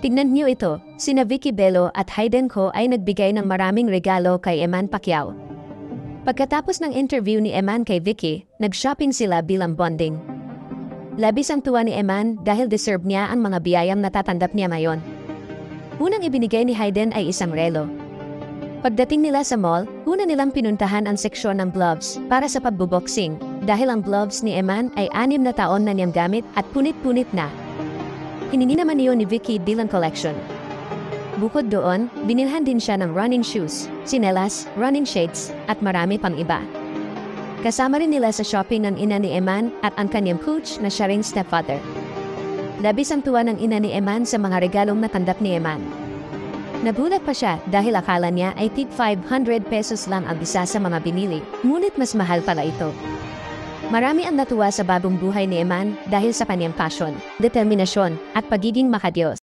Tignan niyo ito, sina Vicky Bello at Hayden Ko ay nagbigay ng maraming regalo kay Eman Pacquiao. Pagkatapos ng interview ni Eman kay Vicky, nag-shopping sila bilang bonding. Labis ang tuwa ni Eman dahil deserve niya ang mga biyayang natatanggap niya ngayon. Unang ibinigay ni Hayden ay isang relo. Pagdating nila sa mall, una nilang pinuntahan ang seksyon ng gloves para sa pagboboxing dahil ang gloves ni Eman ay 6 na taon na niyang gamit at punit-punit na. Hiningi naman iyon ni Vicky bilang collection. Bukod doon, binilhan din siya ng running shoes, sinelas, running shades, at marami pang iba. Kasama rin nila sa shopping ng ina ni Eman at ang kanyang coach na siya ring stepfather. Labis ang tuwa ng ina ni Eman sa mga regalong natanggap ni Eman. Nagulat pa siya dahil akala niya ay tig 500 pesos lang ang isa sa mga binili, ngunit mas mahal pala ito. Marami ang natuwa sa bagong buhay ni Eman dahil sa kanyang passion, determinasyon, at pagiging makadiyos.